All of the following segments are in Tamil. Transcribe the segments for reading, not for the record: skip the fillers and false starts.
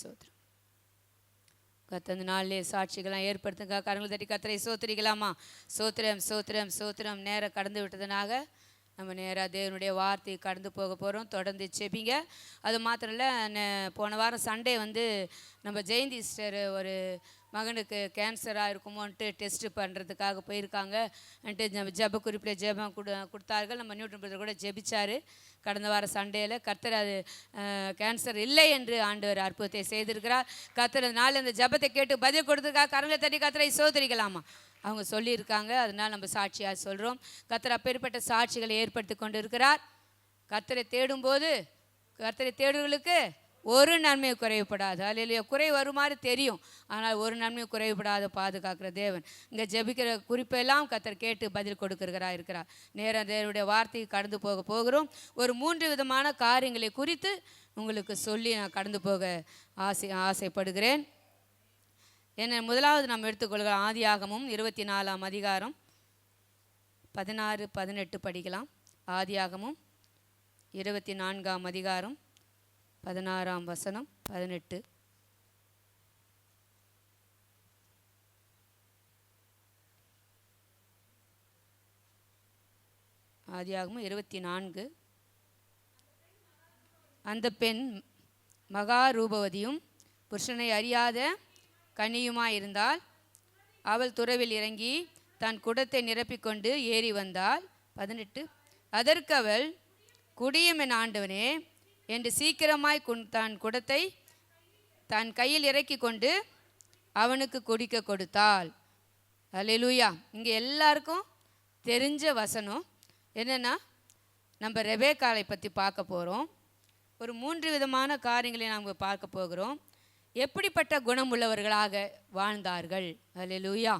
சோத்திரம். கத்தந்த நாளிலே சாட்சிகளாம் ஏற்படுத்துங்க. கரங்களை தட்டி கத்தரை சோத்திரிக்கலாமா? சோத்திரம் சோத்திரம் சோத்திரம். நேரம் கடந்து விட்டதுனாக நம்ம நேராக தேவனுடைய வார்த்தையை கடந்து போக போகிறோம். தொடர்ந்து செபிங்க. அது மாத்திரம் இல்லை, போன வாரம் சண்டே நம்ம ஜெயந்தி சிஸ்டர் ஒரு மகனுக்கு கேன்சராக இருக்குமோன்ட்டு டெஸ்ட்டு பண்ணுறதுக்காக போயிருக்காங்கன்ட்டு ஜெப குறிப்பில் ஜெபம் கொடுத்தார்கள். நம்ம நியூட்டன் பிரதர் கூட ஜெபிச்சார் கடந்த வாரம் சண்டேயில். கர்த்தர் அது கேன்சர் இல்லை என்று ஆண்டவர் அற்புதத்தை செய்திருக்கிறார். கர்த்தர் நாள் அந்த ஜெபத்தை கேட்டு பதில் கொடுத்துருக்காக. கரங்களை தட்டி கர்த்தரை சோதரிக்கலாமா? அவங்க சொல்லியிருக்காங்க. அதனால் நம்ம சாட்சியாக சொல்கிறோம். கர்த்தர் அப்பேற்பட்ட சாட்சிகளை ஏற்படுத்தி கொண்டு இருக்கிறார். கர்த்தரை தேடும்போது கர்த்தரை தேடுகளுக்கு ஒரு நன்மை குறைவுபடாது. அல்லேலூயா. குறை வருமாறு தெரியும், ஆனால் ஒரு நன்மை குறைவுபடாத பாதுகாக்கிற தேவன். இங்கே ஜெபிக்கிற குறிப்பெல்லாம் கர்த்தர் கேட்டு பதில் இருக்கிறார். நேரம் தேவனுடைய வார்த்தையை கடந்து போகிறோம். ஒரு 3 விதமான காரியங்களை குறித்து உங்களுக்கு சொல்லி நான் கடந்து போக ஆசைப்படுகிறேன். என்ன முதலாவது நாம் எடுத்துக்கொள்கிறோம். ஆதியாகமும் 24ஆம் அதிகாரம் 16, 18 படிக்கலாம். ஆதியாகமும் 24ஆம் அதிகாரம் 16ஆம் வசனம் 18. ஆதியாகமும் 24. அந்த பெண் மகா ரூபவதியும் புருஷனை அறியாத கன்னியுமாயிருந்தால் அவள் துறவில் இறங்கி தன் குடத்தை நிரப்பிக்கொண்டு ஏறி வந்தாள். 18. அதற்கு அவள், குடியும் என் ஆண்டவனே என்று சீக்கிரமாய் தன் குடத்தை தன் கையில் இறக்கி கொண்டு அவனுக்கு குடிக்க கொடுத்தாள். அல்லேலூயா. இங்கே எல்லாருக்கும் தெரிஞ்ச வசனம் என்னென்னா, நம்ம ரெபேக்காளை பற்றி பார்க்க போகிறோம். ஒரு 3 விதமான காரியங்களை நாம் பார்க்க போகிறோம். எப்படிப்பட்ட குணமுள்ளவர்களாக வாழ்ந்தார்கள். அல்லேலூயா.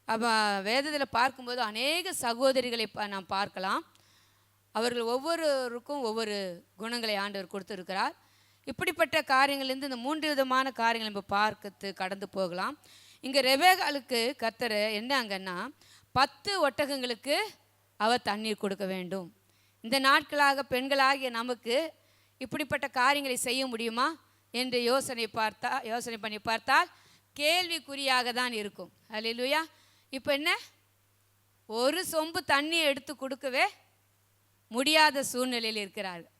அப்போ வேதத்தில் பார்க்கும்போது அநேக சகோதரிகளை நாம் பார்க்கலாம். அவர்கள் ஒவ்வொருவருக்கும் ஒவ்வொரு குணங்களை ஆண்டவர் கொடுத்துருக்கிறார். இப்படிப்பட்ட காரியங்கள்லேருந்து இந்த 3 விதமான காரியங்களை நம்ம பார்க்கறது கடந்து போகலாம். இங்கே ரெபேக்காளுக்கு கர்த்தர் என்னங்கன்னா 10 ஒட்டகங்களுக்கு அவர் தண்ணீர் கொடுக்க வேண்டும். இந்த நாட்களாக பெண்களாகிய நமக்கு இப்படிப்பட்ட காரியங்களை செய்ய முடியுமா என்று யோசனை பண்ணி பார்த்தால் கேள்விக்குறியாக தான் இருக்கும். அல்லேலூயா. இப்போ என்ன, ஒரு சொம்பு தண்ணி எடுத்து கொடுக்கவே முடியாத சூழ்நிலையில் இருக்கிறார்கள்.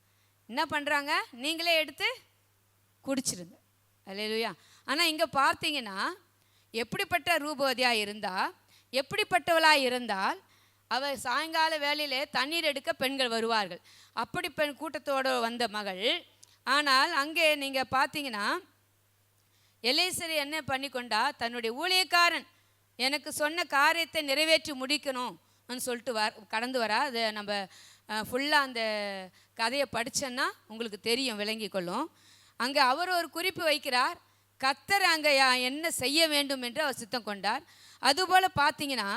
என்ன பண்ணுறாங்க? நீங்களே எடுத்து குடிச்சிருங்க. அல்லேலூயா. ஆனால் இங்கே பார்த்தீங்கன்னா எப்படிப்பட்ட ரூபவதியாக இருந்தால், எப்படிப்பட்டவளாக இருந்தால், அவள் சாயங்கால வேளையிலே தண்ணீர் எடுக்க பெண்கள் வருவார்கள். அப்படி பெண் கூட்டத்தோடு வந்த மகள். ஆனால் அங்கே நீங்கள் பார்த்தீங்கன்னா எலிசா என்ன பண்ணி கொண்டா, தன்னுடைய ஊழியக்காரன் எனக்கு சொன்ன காரியத்தை நிறைவேற்றி முடிக்கணும்னு சொல்லிட்டு கடந்து வரா. அதை நம்ம ஃபுல்லாக அந்த கதையை படித்தோன்னா உங்களுக்கு தெரியும், விளங்கி கொள்ளும். அங்கே அவர் ஒரு குறிப்பு வைக்கிறார். கர்த்தர் அங்கே என்ன செய்ய வேண்டும் என்று அவர் சித்தம் கொண்டார். அதுபோல் பார்த்தீங்கன்னா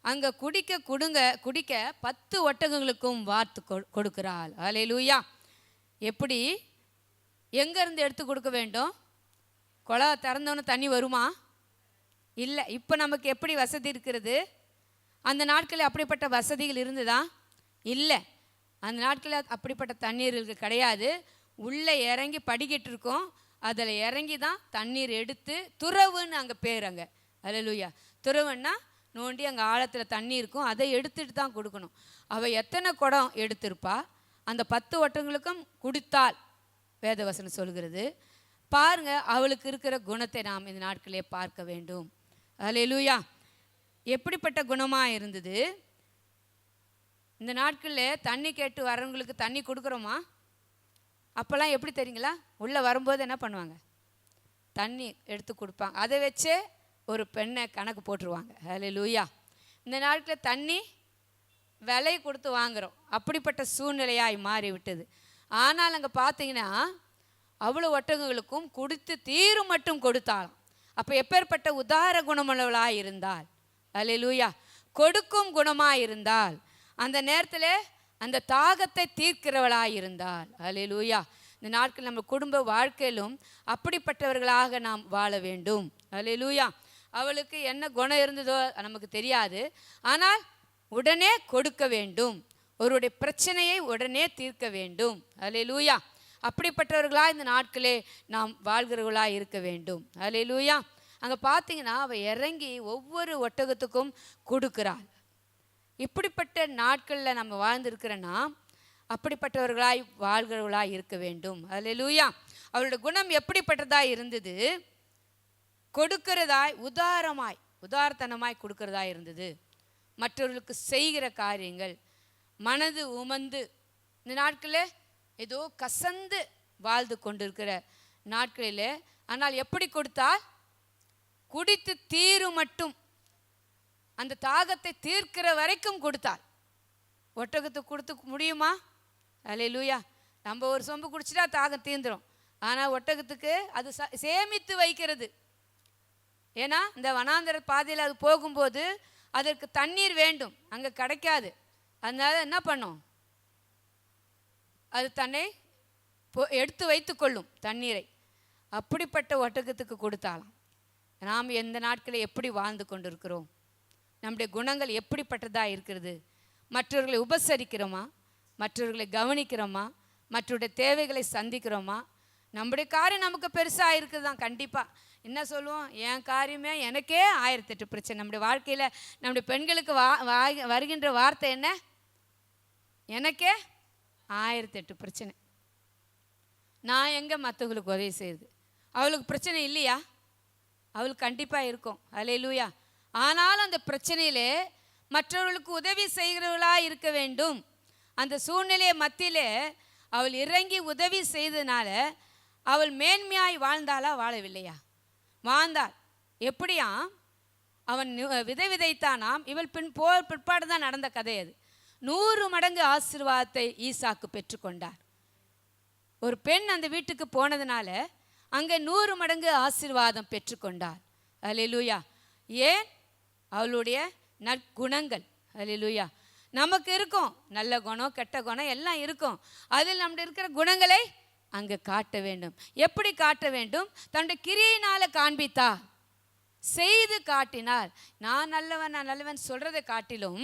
அங்கே குடிக்க 10 ஒட்டகங்களுக்கும் வார்த்து கொடுக்கிறாள். அல்லேலூயா. எப்படி, எங்கேருந்து எடுத்து கொடுக்க வேண்டும்? குழா திறந்தோன்னு தண்ணி வருமா? இல்லை. இப்போ நமக்கு எப்படி வசதி இருக்கிறது? அந்த நாட்களில் அப்படிப்பட்ட வசதிகள் இருந்ததா? இல்லை. அந்த நாட்களில் அப்படிப்பட்ட தண்ணீர்கள் கிடையாது. உள்ளே இறங்கி படிக்கிட்டு இருக்கோம், அதில் இறங்கி தான் தண்ணீர் எடுத்து, துறவுன்னு அங்கே பேர். அங்கே அல்லேலூயா. துறவுன்னா நோண்டி அங்கே ஆழத்தில் தண்ணி இருக்கும், அதை எடுத்துகிட்டு தான் கொடுக்கணும். அவள் எத்தனை குடம் எடுத்திருப்பா? அந்த 10 ஒட்டங்களுக்கும் குடித்தாள் வேதவசனம் சொல்கிறது. பாருங்க, அவளுக்கு இருக்கிற குணத்தை நாம் இந்த நாட்களே பார்க்க வேண்டும். அல்லேலூயா. எப்படிப்பட்ட குணமாக இருந்தது? இந்த நாட்களில் தண்ணி கேட்டு வரவங்களுக்கு தண்ணி கொடுக்குறோமா? அப்போல்லாம் எப்படி தெரியுங்களா? உள்ளே வரும்போது என்ன பண்ணுவாங்க? தண்ணி எடுத்து கொடுப்பாங்க. அதை வச்சே ஒரு பெண்ணை கணக்கு போட்டுருவாங்க. அல்லேலூயா. இந்த நாட்களில் தண்ணி விலை கொடுத்து வாங்குகிறோம். அப்படிப்பட்ட சூழ்நிலையாய் மாறிவிட்டது. ஆனால் அங்கே பார்த்தீங்கன்னா அவ்வளோ ஒட்டகங்களுக்கும் குடித்து தீரும் மட்டும் கொடுத்தாலும். அப்போ எப்பேற்பட்ட உதார குணமுள்ளவளாக இருந்தால், அல்லேலூயா, கொடுக்கும் குணமாக இருந்தால், அந்த நேரத்தில் அந்த தாகத்தை தீர்க்கிறவளாக இருந்தால், அல்லேலூயா. இந்த நாட்கள் நம்ம குடும்ப வாழ்க்கையிலும் அப்படிப்பட்டவர்களாக நாம் வாழ வேண்டும். அல்லேலூயா. அவளுக்கு என்ன குணம் இருந்ததோ நமக்கு தெரியாது, ஆனால் உடனே கொடுக்க வேண்டும். அவருடைய பிரச்சனையை உடனே தீர்க்க வேண்டும். அல்லேலூயா. அப்படிப்பட்டவர்களாக இந்த நாட்களே நாம் வாழ்கிறவர்களாக இருக்க வேண்டும். அல்லேலூயா. அங்கே பார்த்தீங்கன்னா அவள் இறங்கி ஒவ்வொரு ஒட்டகத்துக்கும் கொடுக்குறாள். இப்படிப்பட்ட நாட்களில் நம்ம வாழ்ந்திருக்கிறோன்னா அப்படிப்பட்டவர்களாய் வாழ்கிறவர்களாய் இருக்க வேண்டும். அல்லேலூயா. அவளுடைய குணம் எப்படிப்பட்டதாய் இருந்தது? கொடுக்கிறதாய் உதாரத்தனமாய் கொடுக்கிறதாய் இருந்தது. மற்றவர்களுக்கு செய்கிற காரியங்கள் மனது உமந்து, இந்த நாட்களில் ஏதோ கசந்து வாழ்ந்து கொண்டிருக்கிற நாட்களில், ஆனால் எப்படி கொடுத்தால்? குடித்து தீரும் மட்டும், அந்த தாகத்தை தீர்க்கிற வரைக்கும் கொடுத்தாள். ஒட்டகத்துக்கு கொடுத்து முடியுமா? அல்லேலூயா. நம்ம ஒரு சொம்பு குடிச்சிட்டா தாகம் தீர்ந்துடும். ஆனால் ஒட்டகத்துக்கு அது சேமித்து வைக்கிறது. ஏன்னா இந்த வனாந்தர பாதையில் அது போகும்போது அதற்கு தண்ணீர் வேண்டும், அங்கே கிடைக்காது. அதனால என்ன பண்ணும்? அது தன்னை எடுத்து வைத்து கொள்ளும் தண்ணீரை. அப்படிப்பட்ட ஒட்டகத்துக்கு கொடுத்தாலாம். நாம் எந்த நாட்களில் எப்படி வாழ்ந்து கொண்டிருக்கிறோம்? நம்முடைய குணங்கள் எப்படிப்பட்டதாக இருக்கிறது? மற்றவர்களை உபசரிக்கிறோமா? மற்றவர்களை கவனிக்கிறோமா? மற்றவருடைய தேவைகளை சந்திக்கிறோமா? நம்முடைய காரியம் நமக்கு பெருசாக இருக்குது தான். கண்டிப்பாக என்ன சொல்லுவோம்? என் காரியமே எனக்கே 1008 பிரச்சனை. நம்முடைய வாழ்க்கையில் நம்முடைய பெண்களுக்கு வருகின்ற வார்த்தை என்ன? எனக்கே 1008 பிரச்சனை. நான் எங்கே மற்றவங்களுக்கு உதவி செய்யுது? அவளுக்கு பிரச்சனை இல்லையா? அவளுக்கு கண்டிப்பாக இருக்கும். அல்லேலூயா. ஆனாலும் அந்த பிரச்சனையிலே மற்றவர்களுக்கு உதவி செய்கிறவர்களாக இருக்க வேண்டும். அந்த சூழ்நிலையை மத்தியிலே அவள் இறங்கி உதவி செய்ததுனால அவள் மேன்மையாய் வாழ்ந்தாளா? வாழவில்லையா? வாழ்ந்தாள். எப்படியா? அவன் விதைத்தானாம். இவள் பிற்பாடு தான் நடந்த கதை அது. 100 மடங்கு ஆசீர்வாதத்தை ஈசாக்கு பெற்றுக்கொண்டார். ஒரு பெண் அந்த வீட்டுக்கு போனதுனால அங்கே 100 மடங்கு ஆசீர்வாதம் பெற்றுக்கொண்டார். அல்லேலூயா. ஏன்? அவளுடைய நற்குணங்கள். அல்லேலூயா. நமக்கு இருக்கும் நல்ல குணம், கெட்ட குணம் எல்லாம் இருக்கும். அதில் நம்முடைய இருக்கிற குணங்களை அங்கே காட்ட வேண்டும். எப்படி காட்ட வேண்டும்? தன்னுடைய கிரியையினால் காண்பித்தா, செய்து காட்டினார். நான் நல்லவன் சொல்றதை காட்டிலும்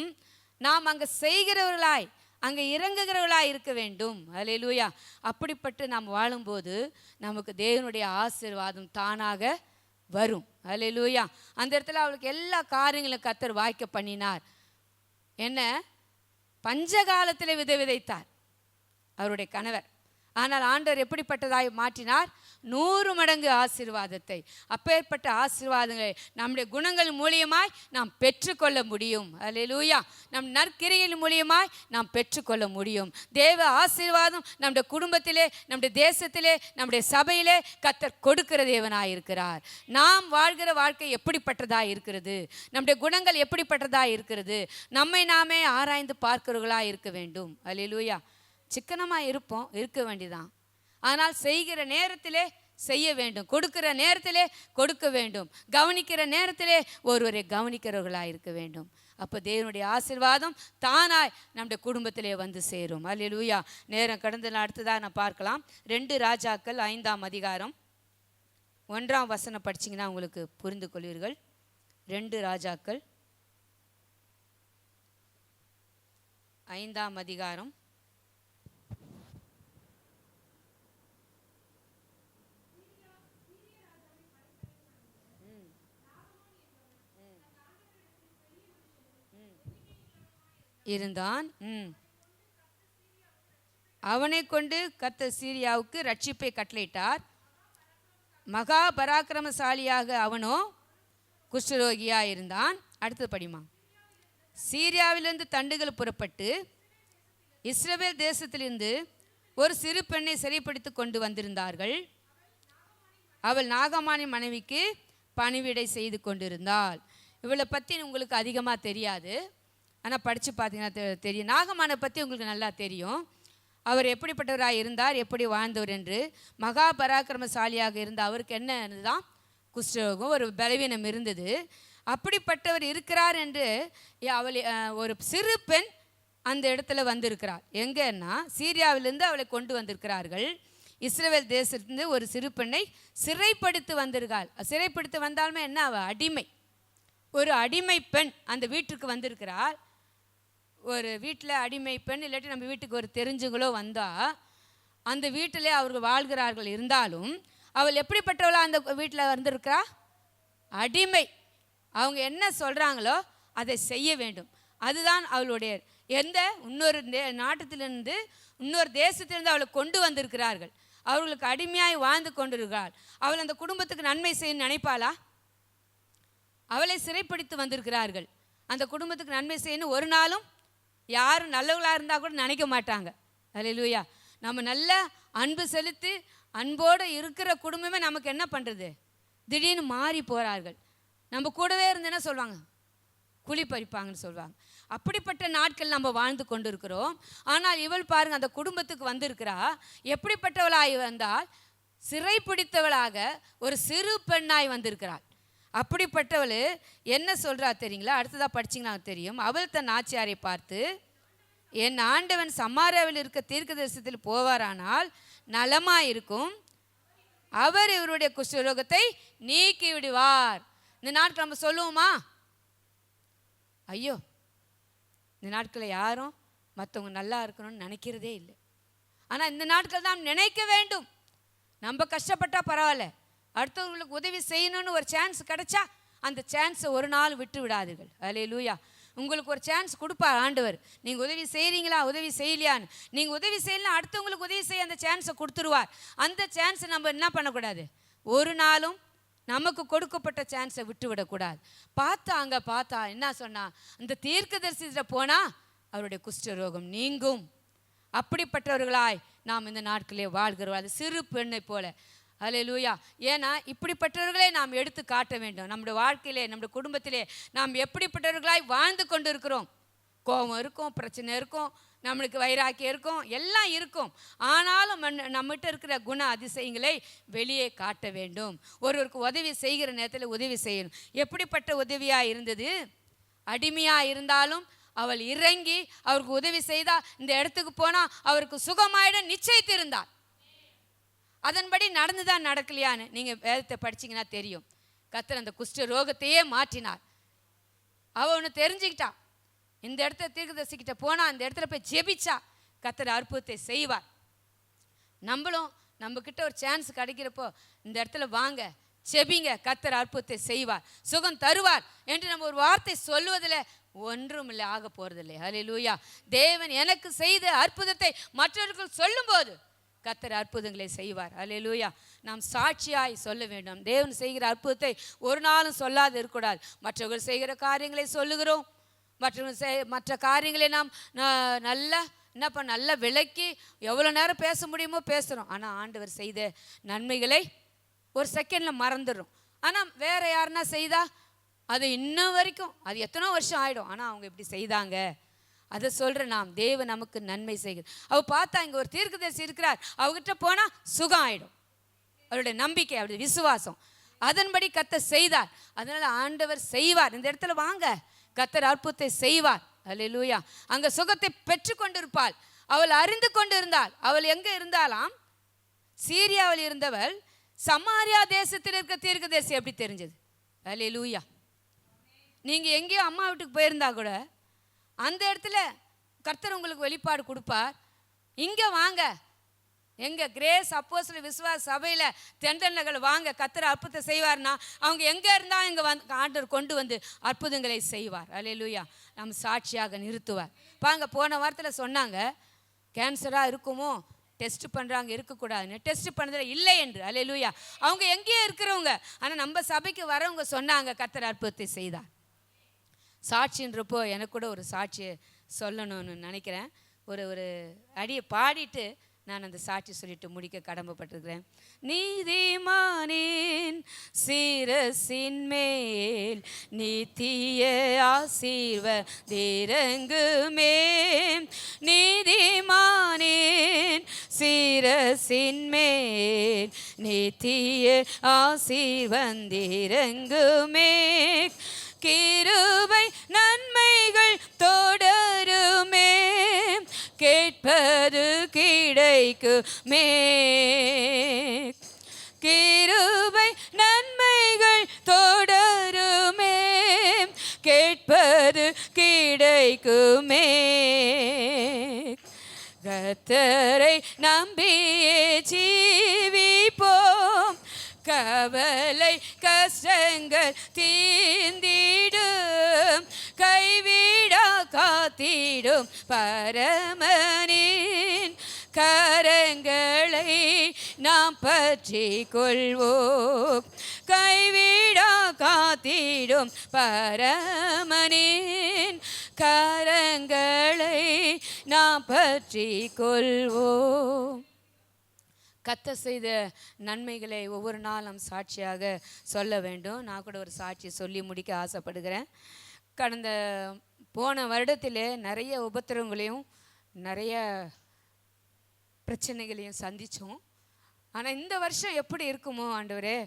நாம் அங்கே செய்கிறவர்களாய், அங்கே இறங்குகிறவர்களாய் இருக்க வேண்டும். அல்லேலூயா. அப்படிப்பட்டு நாம் வாழும்போது நமக்கு தேவனுடைய ஆசீர்வாதம் தானாக வரும். அல்லேலூயா. அந்த இடத்துல அவளுக்கு எல்லா காரியங்களும் கர்த்தர் வாய்க்க பண்ணினார். என்ன? பஞ்சகாலத்தில் விதைத்தார் அவருடைய கணவர். ஆனால் ஆண்டவர் எப்படிப்பட்டதாய் மாற்றினார்? 100 மடங்கு ஆசீர்வாதத்தை. அப்பேற்பட்ட ஆசீர்வாதங்களை நம்முடைய குணங்கள் மூலியமாய் நாம் பெற்றுக்கொள்ள முடியும். அல்லேலூயா. நம் நற்கிரியின் மூலியமாய் நாம் பெற்றுக்கொள்ள முடியும். தேவ ஆசீர்வாதம் நம்முடைய குடும்பத்திலே, நம்முடைய தேசத்திலே, நம்முடைய சபையிலே கர்த்தர் கொடுக்கிற தேவனாய் இருக்கிறார். நாம் வாழ்கிற வாழ்க்கை எப்படிப்பட்டதாய் இருக்கிறது? நம்முடைய குணங்கள் எப்படிப்பட்டதாய் இருக்கிறது? நம்மை நாமே ஆராய்ந்து பார்க்கிறவர்களாக இருக்க வேண்டும். அல்லேலூயா. சிக்கனமாக இருக்க வேண்டியதான். ஆனால் செய்கிற நேரத்திலே செய்ய வேண்டும், கொடுக்கிற நேரத்திலே கொடுக்க வேண்டும், கவனிக்கிற நேரத்திலே ஒருவரை கவனிக்கிறவர்களாக இருக்க வேண்டும். அப்போ தேவனுடைய ஆசீர்வாதம் தானாய் நம்முடைய குடும்பத்திலே வந்து சேரும். அல்லேலூயா. நேரம் கடந்து அடுத்ததாக நான் பார்க்கலாம். 2 ராஜாக்கள் 5ஆம் அதிகாரம் 1ஆம் வசனம் படிச்சிங்கன்னா உங்களுக்கு புரிந்து கொள்வீர்கள். 2 ராஜாக்கள் 5ஆம் அதிகாரம் இருந்தான். அவனை கொண்டு கர்த்தர் சீரியாவுக்கு ரட்சிப்பை கட்டளையிட்டார். மகா பராக்கிரமசாலியாக அவனோ குஷ்டரோகியாக இருந்தான். அடுத்தது படிமா. சீரியாவிலிருந்து தண்டுகள் புறப்பட்டு இஸ்ரவேல் தேசத்திலிருந்து ஒரு சிறு பெண்ணை சிறைப்பிடித்து கொண்டு வந்திருந்தார்கள். அவள் நாகமானின் மனைவிக்கு பணிவிடை செய்து கொண்டிருந்தாள். இவளை பற்றி உங்களுக்கு அதிகமாக தெரியாது, ஆனால் படித்து பார்த்தீங்கன்னா தெரியும். நாகமானை பற்றி உங்களுக்கு நல்லா தெரியும். அவர் எப்படிப்பட்டவராக இருந்தார், எப்படி வாழ்ந்தவர் என்று. மகா பராக்கிரமசாலியாக இருந்த அவருக்கு என்ன இருந்துதான்? குஷ்டரோகம், ஒரு பலவீனம் இருந்தது. அப்படிப்பட்டவர் இருக்கிறார் என்று அவள் ஒரு சிறு பெண் அந்த இடத்துல வந்திருக்கிறாள். எங்கன்னா சீரியாவிலிருந்து அவளை கொண்டு வந்திருக்கிறார்கள். இஸ்ரவேல் தேசத்திலிருந்து ஒரு சிறு பெண்ணை சிறைப்படுத்தி வந்திருக்காள். சிறைப்படுத்தி வந்தாலுமே என்ன? அவள் அடிமை, ஒரு அடிமை பெண் அந்த வீட்டுக்கு வந்திருக்கிறாள். ஒரு வீட்டில் அடிமை பெண், இல்லாட்டி நம்ம வீட்டுக்கு ஒரு தெரிஞ்சவங்களோ வந்தால் அந்த வீட்டிலே அவர்கள் வாழ்கிறார்கள் இருந்தாலும் அவள் எப்படிப்பட்டவளா அந்த வீட்டில் வந்திருக்கிறா? அடிமை. அவங்க என்ன சொல்கிறாங்களோ அதை செய்ய வேண்டும். அதுதான் அவளுடைய. இன்னொரு நாட்டத்திலிருந்து இன்னொரு தேசத்திலிருந்து அவளை கொண்டு வந்திருக்கிறார்கள். அவர்களுக்கு அடிமையாய் வாழ்ந்து கொண்டிருக்கிறாள். அவள் அந்த குடும்பத்துக்கு நன்மை செய்ய நினைப்பாளா? அவளை சிறைப்பிடித்து வந்திருக்கிறார்கள். அந்த குடும்பத்துக்கு நன்மை செய்யணும் ஒரு நாளும் யாரும் நல்லவர்களாக இருந்தால் கூட நினைக்க மாட்டாங்க. அல்லேலூயா. நம்ம நல்ல அன்பு செலுத்தி அன்போடு இருக்கிற குடும்பமே நமக்கு என்ன பண்ணுறது, திடீர்னு மாறி போகிறார்கள். நம்ம கூடவே இருந்தேன்னா சொல்லுவாங்க குழி பறிப்பாங்கன்னு சொல்லுவாங்க. அப்படிப்பட்ட நாட்கள் நம்ம வாழ்ந்து கொண்டு இருக்கிறோம். ஆனால் இவள் பாருங்க, அந்த குடும்பத்துக்கு வந்திருக்கிறா. எப்படிப்பட்டவளாய் வந்தால் சிறை பிடித்தவளாக ஒரு சிறு பெண்ணாய் வந்திருக்கிறாள். அப்படிப்பட்டவள் என்ன சொல்கிறா தெரியுங்களா? அடுத்ததாக படிச்சிங்கன்னா தெரியும். அவள் தன் ஆச்சியாரை பார்த்து, என் ஆண்டவன் சமாரியாவில் இருக்க தீர்க்கதரிசனத்தில் போவாரானால் நலமாயிருக்கும், அவர் இவருடைய குஷ்டரோகத்தை நீக்கி விடுவார். இந்த நாட்கள் நம்ம சொல்லுவோமா? ஐயோ, இந்த நாட்களில் யாரும் மற்றவங்க நல்லா இருக்கணும்னு நினைக்கிறதே இல்லை. ஆனால் இந்த நாட்கள் தான் நினைக்க வேண்டும். நம்ம கஷ்டப்பட்டால் பரவாயில்ல, அடுத்தவங்களுக்கு உதவி செய்யணும்னு ஒரு சான்ஸ் கிடைச்சா அந்த சான்ஸை ஒரு நாள் விட்டு விடாதீர்கள். அல்லேலூயா. உங்களுக்கு ஒரு சான்ஸ் கொடுப்பார் ஆண்டவர். நீங்கள் உதவி செய்கிறீங்களா, உதவி செய்யலையான்னு. நீங்கள் உதவி செய்யலாம், அடுத்தவங்களுக்கு உதவி செய்ய அந்த சான்ஸை கொடுத்துருவார். அந்த சான்ஸை நம்ம என்ன பண்ணக்கூடாது, ஒரு நாளும் நமக்கு கொடுக்கப்பட்ட சான்ஸை விட்டு விடக்கூடாது. பார்த்தா என்ன சொன்னா, அந்த தீர்க்கதரிசியில் போனால் அவருடைய குஷ்டரோகம் நீங்கும். அப்படிப்பட்டவர்களாய் நாம் இந்த நாட்களே வாழ்கிறோம். அது சிறு பெண்ணை போல. அல்லேலூயா. ஏன்னா இப்படிப்பட்டவர்களே நாம் எடுத்து காட்ட வேண்டும். நம்முடைய வாழ்க்கையிலே, நம்முடைய குடும்பத்திலே நாம் எப்படிப்பட்டவர்களாய் வாழ்ந்து கொண்டு இருக்கிறோம். கோபம் இருக்கும், பிரச்சனை இருக்கும், நம்மளுக்கு வைராக்கியம் இருக்கும், எல்லாம் இருக்கும். ஆனாலும் நம்மகிட்ட இருக்கிற குண அதிசயங்களை வெளியே காட்ட வேண்டும். ஒருவருக்கு உதவி செய்கிற நேரத்தில் உதவி செய்யணும். எப்படிப்பட்ட உதவியாக இருந்தது? அடிமையாக இருந்தாலும் அவள் இறங்கி அவருக்கு உதவி செய்தா. இந்த இடத்துக்கு போனால் அவருக்கு சுகமாயிட நிச்சயித்திருந்தாள். அதன்படி நடந்துதான் நடக்கலையான்னு நீங்கள் வேதத்தை படிச்சிங்கன்னா தெரியும். கர்த்தர் அந்த குஷ்ட ரோகத்தையே மாற்றினார். அவள் ஒன்று தெரிஞ்சுக்கிட்டா, இந்த இடத்துல தீர்க்கதரிசிக்கிட்ட போனால் அந்த இடத்துல போய் ஜெபிச்சா கர்த்தர் அற்புதத்தை செய்வார். நம்மளும் நம்மக்கிட்ட ஒரு சான்ஸ் கிடைக்கிறப்போ இந்த இடத்துல வாங்க, ஜெபிங்க, கர்த்தர் அற்புதத்தை செய்வார், சுகம் தருவார் என்று நம்ம ஒரு வார்த்தை சொல்லுவதில் ஒன்றும் இல்லை, ஆக போகிறதில்லை. அல்லேலூயா. தேவன் எனக்கு செய்த அற்புதத்தை மற்றவர்கள் சொல்லும்போது கர்த்தர் அற்புதங்களை செய்வார். அல்லேலூயா. நாம் சாட்சியாய் சொல்ல வேண்டும். தேவன் செய்கிற அற்புதத்தை ஒரு நாளும் சொல்லாது இருக்கக்கூடாது. மற்றவர்கள் செய்கிற காரியங்களை சொல்லுகிறோம், மற்ற காரியங்களை நாம் நல்லா விளக்கி எவ்வளோ நேரம் பேச முடியுமோ பேசுகிறோம். ஆனால் ஆண்டவர் செய்த நன்மைகளை ஒரு செகண்டில் மறந்துடுறோம். ஆனால் வேறு யாருன்னா செய்தா அது இன்னும் வரைக்கும் அது எத்தனோ வருஷம் ஆகிடும். ஆனால் அவங்க இப்படி செய்தாங்க, அதை சொல்கிற நாம் தேவன் நமக்கு நன்மை செய்கிறது. அவள் பார்த்தா இங்கே ஒரு தீர்க்கதரிசி இருக்கிறார், அவகிட்ட போனால் சுகம் ஆகிடும். அவருடைய நம்பிக்கை, அவருடைய விசுவாசம், அதன்படி கர்த்தர் செய்தார். அதனால் ஆண்டவர் செய்வார். இந்த இடத்துல வாங்க, கர்த்தர் அற்புதத்தை செய்வார். அல்லேலூயா. அங்கே சுகத்தை பெற்று கொண்டிருப்பாள். அவள் அறிந்து கொண்டு இருந்தாள். அவள் எங்கே இருந்தாலாம்? சீரியாவில் இருந்தவள் சமாரியா தேசத்தில் இருக்க தீர்க்கதரிசி எப்படி தெரிஞ்சது? அல்லேலூயா. நீங்கள் எங்கேயோ அம்மா வீட்டுக்கு போயிருந்தா கூட அந்த இடத்துல கர்த்தர் உங்களுக்கு வெளிப்பாடு கொடுப்பார். இங்கே வாங்க, எங்கள் கிரேஸ் அப்போஸ்தலர் விசுவாச சபையில் தென்றல் நகர் வாங்க, கர்த்தர் அற்புதத்தை செய்வார்னா அவங்க எங்கே இருந்தால் இங்கே ஆண்டவர் கொண்டு வந்து அற்புதங்களை செய்வார். அல்லேலூயா. நம்ம சாட்சியாக நிறுத்துவார். பாங்க, போன வாரத்தில் சொன்னாங்க கேன்சராக இருக்குமோ, டெஸ்ட் பண்ணுறாங்க, இருக்கக்கூடாதுன்னு. டெஸ்ட் பண்ணதில் இல்லை என்று. அல்லேலூயா. அவங்க எங்கேயோ இருக்கிறவங்க, ஆனால் நம்ம சபைக்கு வரவங்க சொன்னாங்க கர்த்தர் அற்புதத்தை செய்தார். சாட்சின்றப்போ எனக்கு கூட ஒரு சாட்சியை சொல்லணும்னு நினைக்கிறேன். ஒரு அடியை பாடிட்டு நான் அந்த சாட்சி சொல்லிட்டு முடிக்க கடமைப்பட்டிருக்கிறேன். நீதிமானின் சிரசின் மேல் நித்திய ஆசீர்வதிரங்குமே, நீதிமானின் சிரசின் மேல் நித்திய ஆசீர்வதிரங்குமே, கிருபை நன்மைகள் தொடருமே, கேட்பது கிடைக்குமே, கிருபை நன்மைகள் தொடருமே, கேட்பது கிடைக்குமே, கர்த்தரை நம்பியே ஜீவிப்போம். கவலை கஷ்டங்கள் தீர்ந்திடும், கைவிடா காத்திடும் பரமனின் கரங்களை நாம் பற்றி கொள்வோம். கைவிடா காத்திடும் பரமனின் கரங்களை நாம் பற்றி கொள்வோம். கர்த்தர் செய்த நன்மைகளை ஒவ்வொரு நாளும் சாட்சியாக சொல்ல வேண்டும். நான் கூட ஒரு சாட்சி சொல்லி முடிக்க ஆசைப்படுகிறேன். போன வருடத்தில் நிறைய உபத்திரவங்களையும் நிறைய பிரச்சனைகளையும் சந்தித்தோம். ஆனால் இந்த வருஷம் எப்படி இருக்குமோ ஆண்டவரே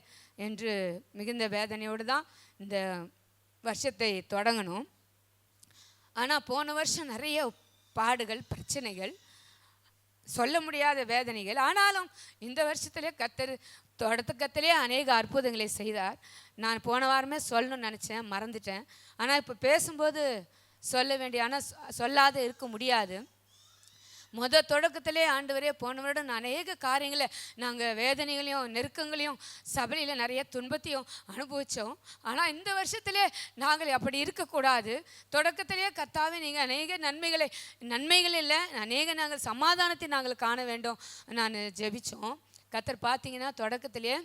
என்று மிகுந்த வேதனையோடு தான் இந்த வருஷத்தை தொடங்கணும். ஆனால் போன வருஷம் நிறைய பாடுகள், பிரச்சனைகள், சொல்ல முடியாத வேதனைகள். ஆனாலும் இந்த வருஷத்துலேயே கர்த்தர் தொடக்கத்திலே அநேக அற்புதங்களை செய்தார். நான் போன வாரமே சொல்லணும்னு நினச்சேன், மறந்துட்டேன். ஆனால் இப்போ பேசும்போது சொல்ல வேண்டிய, ஆனால் சொல்லாத இருக்க முடியாது. தொடக்கத்திலே ஆண்டவரே போன வருடம் அநேக காரியங்களை நாங்கள் வேதனைகளையும் நெருக்கங்களையும் சபையில் நிறைய துன்பத்தையும் அனுபவித்தோம். ஆனால் இந்த வருஷத்திலே நாங்கள் அப்படி இருக்கக்கூடாது. தொடக்கத்திலே கர்த்தாவே நீங்கள் அநேக நன்மைகள் இல்லை, நாங்கள் சமாதானத்தை நாங்கள் காண வேண்டும் நான் ஜெபித்தோம். கர்த்தர் பார்த்தீங்கன்னா தொடக்கத்திலே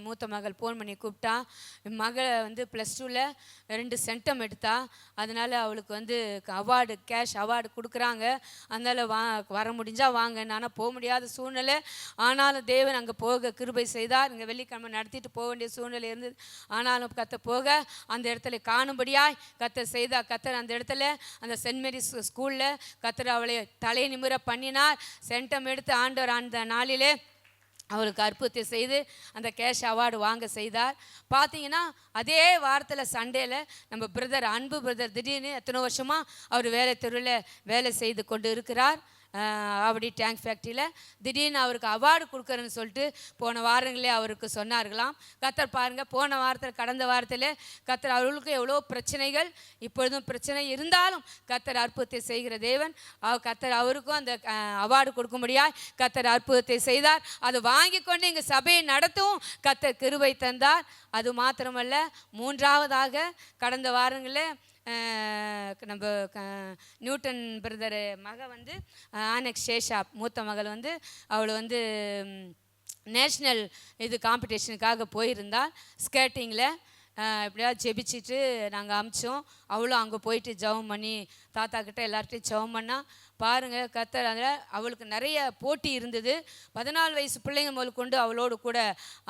மூத்த மகள் ஃபோன் பண்ணி கூப்பிட்டா. மகளை +2ல் 2 சென்டம் எடுத்தா. அதனால் அவளுக்கு கேஷ் அவார்டு கொடுக்குறாங்க. அதனால் வர முடிஞ்சால் வாங்க. ஆனால் போக முடியாத சூழ்நிலை. ஆனாலும் தேவன் அங்கே போக கிருபை செய்தார். இங்கே வெள்ளிக்கிழமை நடத்திட்டு போக வேண்டிய சூழ்நிலை இருந்தது. ஆனாலும் கர்த்தர் போக அந்த இடத்துல காணும்படியாய் கர்த்தர் செய்தார். கர்த்தர் அந்த இடத்துல அந்த சென்ட் மேரிஸ் ஸ்கூலில் கர்த்தர் அவளை தலை நிமிர பண்ணினார். சென்டம் எடுத்து ஆண்டவர் அந்த நாளிலே அவளுக்கு அற்புதத்தை செய்து அந்த கேஷ் அவார்டு வாங்க செய்தார். பார்த்தீங்கன்னா அதே வாரத்தில் சண்டேல நம்ம அன்பு பிரதர் திடீர்னு எத்தனை வருஷமாக அவர் வேலை தெருவில் வேலை செய்து கொண்டு இருக்கிறார். ஆவடி டேங்க் ஃபேக்ட்ரியில் திடீர்னு அவருக்கு அவார்டு கொடுக்குறேன்னு சொல்லிட்டு போன வாரங்களே அவருக்கு சொன்னார்களாம். கர்த்தர் பாருங்கள், கடந்த வாரத்தில் கர்த்தர் அவர்களுக்கு எவ்வளோ பிரச்சனைகள், இப்பொழுதும் பிரச்சனை இருந்தாலும் கர்த்தர் அற்புதத்தை செய்கிற தேவன். கர்த்தர் அவருக்கும் அந்த அவார்டு கொடுக்கும்படியாய் கர்த்தர் அற்புதத்தை செய்தார். அதை வாங்கி கொண்டு இங்கே சபையை நடத்தவும் கர்த்தர் கிருபை தந்தார். அது மாத்திரமல்ல, மூன்றாவதாக கடந்த வாரங்களில் நம்ம நியூட்டன் பிரதர் மக ஆனெக்ஸ் சேஷா மூத்த மகள் அவள் நேஷ்னல் காம்படிஷனுக்காக போயிருந்தாள். ஸ்கேட்டிங்கில் எப்படியா ஜெபிச்சுட்டு நாங்கள் அமிச்சோம். அவளும் அங்கே போயிட்டு ஜெபம் பண்ணி தாத்தா கிட்ட எல்லார்ட்டையும் ஜெபம் பண்ணால் பாருங்கள். கர்த்தர் அதில் அவளுக்கு நிறைய போட்டி இருந்தது. 14 வயசு பிள்ளைங்க முதல் கொண்டு அவளோடு கூட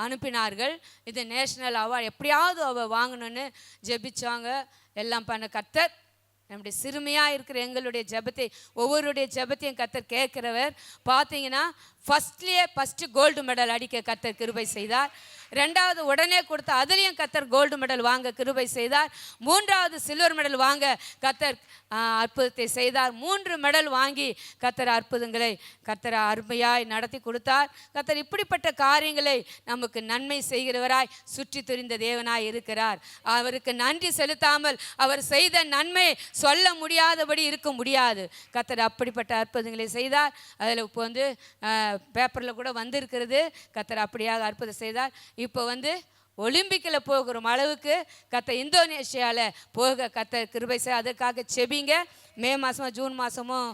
அனுப்பினார்கள். இது நேஷ்னல் அவார்டு எப்படியாவது அவள் வாங்கணுன்னு ஜெபிச்சாங்க. எல்லாம் பண்ண கர்த்தர் நம்முடைய சிறுமையாக இருக்கிற எங்களுடைய ஜெபத்தை, ஒவ்வொருடைய ஜெபத்தையும் கர்த்தர் கேட்குறவர். பார்த்தீங்கன்னா ஃபஸ்ட்டு கோல்டு மெடல் அடிக்க கர்த்தர் கிருபை செய்தார். 2வது உடனே கொடுத்த அதுலேயும் கர்த்தர் கோல்டு மெடல் வாங்க கிருபை செய்தார். 3வது சில்வர் மெடல் வாங்க கர்த்தர் அற்புதத்தை செய்தார். 3 மெடல் வாங்கி கர்த்தர் அற்புதங்களை கர்த்தர் அருமையாய் நடத்தி கொடுத்தார். கர்த்தர் இப்படிப்பட்ட காரியங்களை நமக்கு நன்மை செய்கிறவராய் சுற்றி துரிந்த தேவனாய் இருக்கிறார். அவருக்கு நன்றி செலுத்தாமல் அவர் செய்த நன்மை சொல்ல முடியாதபடி இருக்க முடியாது. கர்த்தர் அப்படிப்பட்ட அற்புதங்களை செய்தார். அதில் இப்போ பேப்பரில் கூட வந்திருக்கிறது. கர்த்தர் அப்படியாக அற்புதம் செய்தார். இப்போ ஒலிம்பிக்கில் போகிற அளவுக்கு கர்த்தர் இந்தோனேஷியாவில் போக கர்த்தர் கிருபை செய்ய. அதற்காக செபிங்க. மே மாதமும் ஜூன் மாதமும்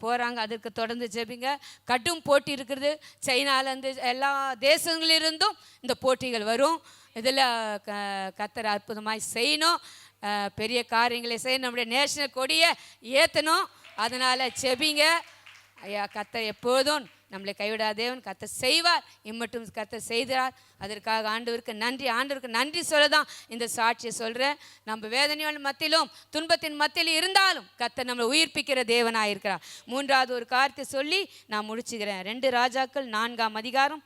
போகிறாங்க. அதற்கு தொடர்ந்து ஜெபிங்க. கடும் போட்டி இருக்கிறது. சைனாலேருந்து எல்லா தேசங்களிலிருந்தும் இந்த போட்டிகள் வரும். இதில் கர்த்தர் அற்புதமாய் செய்யணும். பெரிய காரியங்களை செய்ய நம்முடைய நேஷனல் கொடியை ஏற்றணும். அதனால் செபிங்க. ஐயா, கர்த்தர் எப்போதும் நம்மளை கைவிடாதேவன். கர்த்தர் செய்வார். இம்மட்டும் கர்த்தர் செய்தார். அதற்காக ஆண்டவருக்கு நன்றி சொல்ல தான் இந்த சாட்சியை சொல்கிறேன். நம்ம வேதனையோட மத்தியிலும் துன்பத்தின் மத்தியிலும் இருந்தாலும் கர்த்தர் நம்மளை உயிர்ப்பிக்கிற தேவனாக இருக்கிறார். 3வது ஒரு காரியத்தை சொல்லி நான் முடிச்சுக்கிறேன். 2 ராஜாக்கள் 4ஆம் அதிகாரம்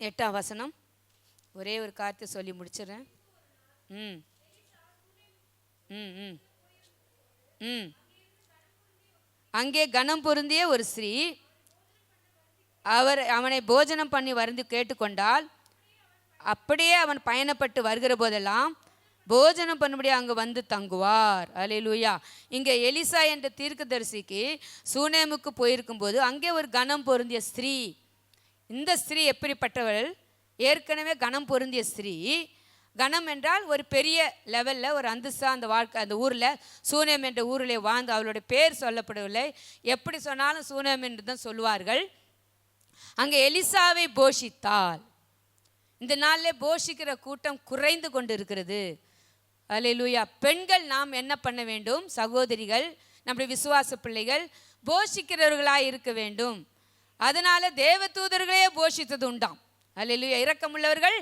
8ஆம் வசனம். ஒரே ஒரு காரியத்தை சொல்லி முடிச்சிடுறேன். ம் ம் ம் ம் அங்கே கனம் பொருந்திய ஒரு ஸ்திரீ அவனை போஜனம் பண்ணி வருந்து கேட்டுக்கொண்டால், அப்படியே அவன் பயணப்பட்டு வருகிற போதெல்லாம் போஜனம் பண்ணும்படி அங்கே வந்து தங்குவார். அல்லேலூயா. இங்கே எலிசா என்ற தீர்க்கதரிசிக்கு சூனேமுக்கு போயிருக்கும்போது அங்கே ஒரு கனம் பொருந்திய ஸ்திரீ. இந்த ஸ்திரீ எப்படிப்பட்டவள்? ஏற்கனவே கனம் பொருந்திய ஸ்திரீ. கனம் என்றால் ஒரு பெரிய லெவலில் ஒரு அந்தஸ்தா அந்த வாழ்க்கை அந்த ஊரில் சூனேம் என்ற ஊரில் வாழ்ந்து, அவளுடைய பேர் சொல்லப்படவில்லை, எப்படி சொன்னாலும் சூனேம் என்று தான் சொல்லுவார்கள். அங்கே எலிசாவை போஷித்தாள். இந்த நாளில் போஷிக்கிற கூட்டம் குறைந்து கொண்டு இருக்கிறது. அல்லேலூயா. பெண்கள் நாம் என்ன பண்ண வேண்டும்? சகோதரிகள், நம்முடைய விசுவாச பிள்ளைகள் போஷிக்கிறவர்களாக இருக்க வேண்டும். அதனால தேவ தூதர்களே போஷித்தது உண்டாம். அல்லேலூயா. இரக்கமுள்ளவர்கள்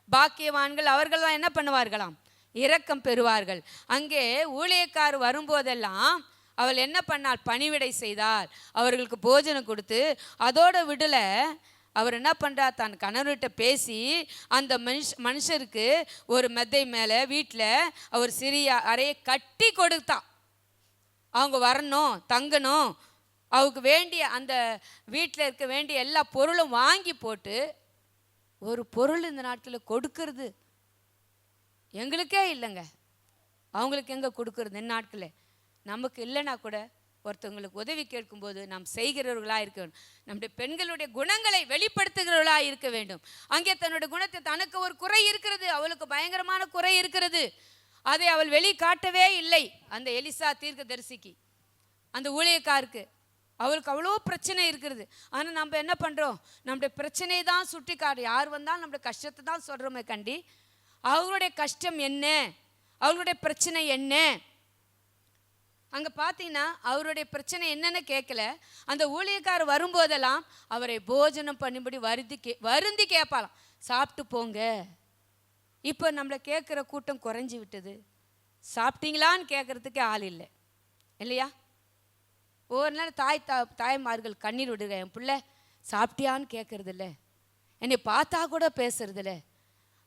பாக்கியவான்கள், அவர்கள் தான் என்ன பண்ணுவார்களாம்? இரக்கம் பெறுவார்கள். அங்கே ஊழியக்கார் வரும்போதெல்லாம் அவள் என்ன பண்ணாள்? பணிவிடை செய்தாள். அவர்களுக்கு போஜனம் கொடுத்து அதோட விடலை. அவர் என்ன பண்ணுறார்? தன் கணவர்கிட்ட பேசி அந்த மனுஷருக்கு ஒரு மெத்தை மேலே வீட்டில் அவர் சிறிய அறையை கட்டி கொடுத்தா. அவங்க வரணும், தங்கணும், அவருக்கு வேண்டிய அந்த வீட்டில் இருக்க வேண்டிய எல்லா பொருளும் வாங்கி போட்டு, ஒரு பொருள் இந்த நாட்களில் கொடுக்கறது எங்களுக்கே இல்லைங்க. அவங்களுக்கு எங்கே கொடுக்கறது? இந்த நாட்களில் நமக்கு இல்லைன்னா கூட ஒருத்தவங்களுக்கு உதவி கேட்கும்போது நாம் செய்கிறவர்களாக இருக்க வேண்டும். நம்முடைய பெண்களுடைய குணங்களை வெளிப்படுத்துகிறவர்களாக இருக்க வேண்டும். அங்கே தன்னுடைய குணத்தை, தனக்கு ஒரு குறை இருக்கிறது, அவளுக்கு பயங்கரமான குறை இருக்கிறது, அதை அவள் வெளிக்காட்டவே இல்லை. அந்த எலிசா தீர்க்கதரிசிக்கு, அந்த ஊழியக்காருக்கு, அவளுக்கு அவ்வளோ பிரச்சனை இருக்கிறது. ஆனால் நம்ம என்ன பண்ணுறோம்? நம்முடைய பிரச்சனையை தான் சுட்டி காட்டு. யார் வந்தாலும் நம்முடைய கஷ்டத்தை தான் சொல்கிறோமே கண்டி, அவங்களுடைய கஷ்டம் என்ன, அவங்களுடைய பிரச்சனை என்ன? அங்கே பார்த்தீங்கன்னா அவருடைய பிரச்சனை என்னன்னு கேட்கல. அந்த ஊழியக்கார் வரும்போதெல்லாம் அவரை போஜனம் பண்ணும்படி வருந்தி கேட்பாலாம், சாப்பிட்டு போங்க. இப்போ நம்மளை கேட்குற கூட்டம் குறைஞ்சி விட்டது. சாப்பிட்டீங்களான்னு கேட்குறதுக்கே ஆள் இல்லை இல்லையா? ஒவ்வொரு நேரம் தாய்மார்கள் கண்ணீர் விடுங்க, என் பிள்ளை சாப்பிட்டியான்னு கேட்கறதில்ல, என்னை பார்த்தா கூட பேசுறதில்ல.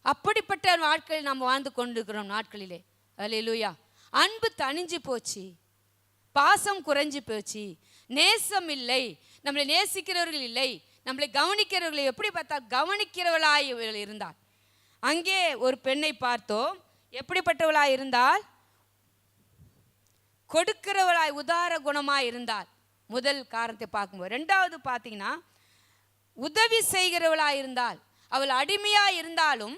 அப்படிப்பட்ட நாட்களில் நம்ம வாழ்ந்து கொண்டிருக்கிறோம் நாட்களிலே. அல்லேலூயா. அன்பு தணிஞ்சு போச்சு, பாசம் குறைஞ்சி போச்சு, நேசம் இல்லை, நம்மளை நேசிக்கிறவர்கள் இல்லை, நம்மளை கவனிக்கிறவர்களை எப்படி பார்த்தா கவனிக்கிறவளாய் இருந்தாள். அங்கே ஒரு பெண்ணை பார்த்தோம். எப்படிப்பட்டவளாய் இருந்தால்? கொடுக்கிறவளாய், உதார குணமாய் இருந்தாள். முதல் காரணத்தை பார்க்கும்போது. ரெண்டாவது பார்த்தீங்கன்னா உதவி செய்கிறவளாய் இருந்தாள். அவள் அடிமையாக இருந்தாலும்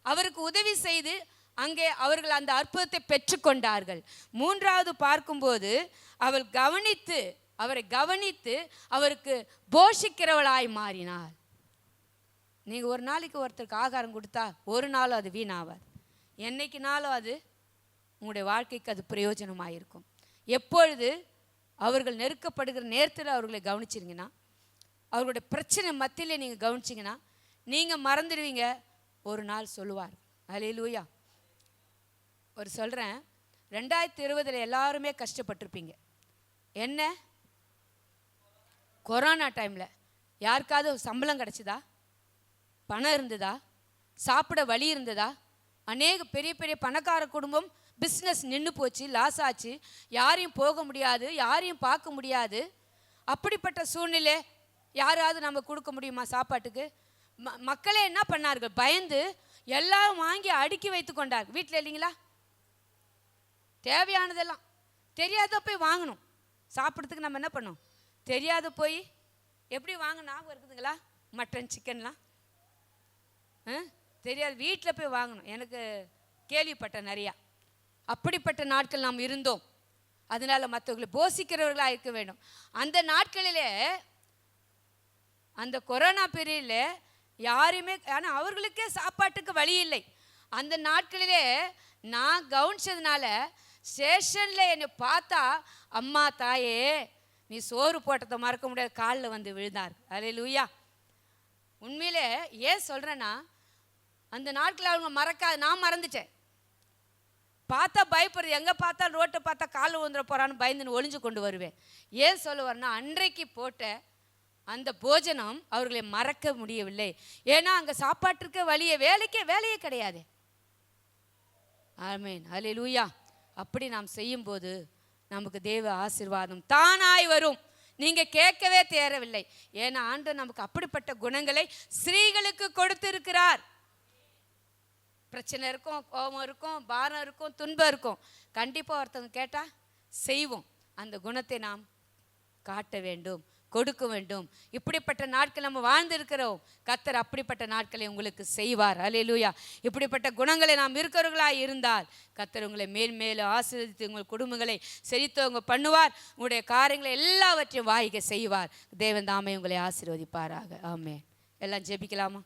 அவருக்கு உதவி செய்து அங்கே அவர்கள் அந்த அற்புதத்தை பெற்றுக்கொண்டார்கள். மூன்றாவது பார்க்கும்போது அவரை கவனித்து அவருக்கு போஷிக்கிறவளாய் மாறினாள். நீங்கள் ஒரு நாளைக்கு ஒருத்தருக்கு ஆகாரம் கொடுத்தா ஒரு நாளும் அது வீணாவாது. என்னைக்குனாலும் அது உங்களுடைய வாழ்க்கைக்கு அது பிரயோஜனமாக இருக்கும். எப்பொழுது அவர்கள் நெருக்கப்படுகிற நேரத்தில் அவர்களை கவனிச்சிருங்கன்னா, அவர்களுடைய பிரச்சனை மத்தியிலே நீங்கள் கவனிச்சிங்கன்னா, நீங்கள் மறந்துடுவீங்க. ஒரு நாள் சொல்லுவார். அல்லேலூயா. ஒரு சொல்கிறேன், 2020 எல்லாருமே கஷ்டப்பட்டிருப்பீங்க. என்ன? கொரோனா டைமில் யாருக்காவது சம்பளம் கிடச்சிதா? பணம் இருந்ததா? சாப்பிட வழி இருந்ததா? அநேக பெரிய பெரிய பணக்கார குடும்பம் பிஸ்னஸ் நின்று போச்சு, லாஸ் ஆச்சு, யாரையும் போக முடியாது, யாரையும் பார்க்க முடியாது. அப்படிப்பட்ட சூழ்நிலை யாராவது நம்ம கொடுக்க முடியுமா சாப்பாட்டுக்கு? மக்களே என்ன பண்ணார்கள்? பயந்து எல்லாம் வாங்கி அடுக்கி வைத்து கொண்டார்கள். வீட்டில் இல்லைங்களா? தேவையானதெல்லாம் தெரியாத போய் வாங்கணும். சாப்பிட்றதுக்கு நம்ம என்ன பண்ணோம்? தெரியாத போய் எப்படி வாங்க ஞாபகம் இருக்குதுங்களா? மட்டன் சிக்கன்லாம் தெரியாது, வீட்டில் போய் வாங்கணும். எனக்கு கேள்விப்பட்டேன் நிறையா. அப்படிப்பட்ட நாட்கள் நாம் இருந்தோம். அதனால் மற்றவர்களை போஷிக்கிறவர்களாக இருக்க வேண்டும். அந்த நாட்களிலே, அந்த கொரோனா பீரியடில் யாருமே, ஆனால் அவர்களுக்கே சாப்பாட்டுக்கு வழி இல்லை. அந்த நாட்களிலே நான் கவனிச்சதுனால ஸ்டேஷனில் என்னை பார்த்தா, அம்மா தாயே நீ சோறு போட்டதை மறக்க முடியாது, காலில் வந்து விழுந்தார். அல்லேலூயா. உண்மையிலே ஏன் சொல்கிறேன்னா, அந்த நாட்களில் அவங்க மறக்காது, நான் மறந்துட்டேன். பார்த்தா பயப்படுறது, எங்கே பார்த்தா ரோட்டை பார்த்தா காலில் வந்துட போகிறான்னு பயந்துன்னு ஒளிஞ்சு கொண்டு வருவேன். ஏன் சொல்லுவார்னா, அன்றைக்கு போட்ட அந்த போஜனம் அவர்களை மறக்க முடியவில்லை. ஏன்னா அங்கே சாப்பாட்டிற்கு வேலையே கிடையாது. ஆமென். அல்லேலூயா. அப்படி நாம் செய்யும்போது நமக்கு தேவ ஆசீர்வாதம் தானாய் வரும். நீங்கள் கேட்கவே தேவையில்லை. ஏன்னா ஆண்டவர் நமக்கு அப்படிப்பட்ட குணங்களை ஸ்திரீகளுக்கு கொடுத்திருக்கிறார். பிரச்சனை இருக்கும், கோபம் இருக்கும், பாரம் இருக்கும், துன்பம் இருக்கும். கண்டிப்பாக ஒருத்தவங்க கேட்டால் செய்வோம். அந்த குணத்தை நாம் காட்ட வேண்டும், கொடுக்க வேண்டும். இப்படிப்பட்ட நாட்கள் நம்ம வாழ்ந்திருக்கிறோம். கர்த்தர் அப்படிப்பட்ட நாட்களை உங்களுக்கு செய்வார். அல்லேலூயா. இப்படிப்பட்ட குணங்களை நாம் இருக்கிறவர்களாக இருந்தால் கர்த்தர் உங்களை மேன்மேலும் ஆசீர்வதித்து உங்கள் குடும்பங்களை செழித்தவங்க பண்ணுவார். உங்களுடைய காரியங்களை எல்லாவற்றையும் வாய்க்க செய்வார். தேவன் தாமே உங்களை ஆசீர்வதிப்பாராக. ஆமென். எல்லாம் ஜெபிக்கலாமா?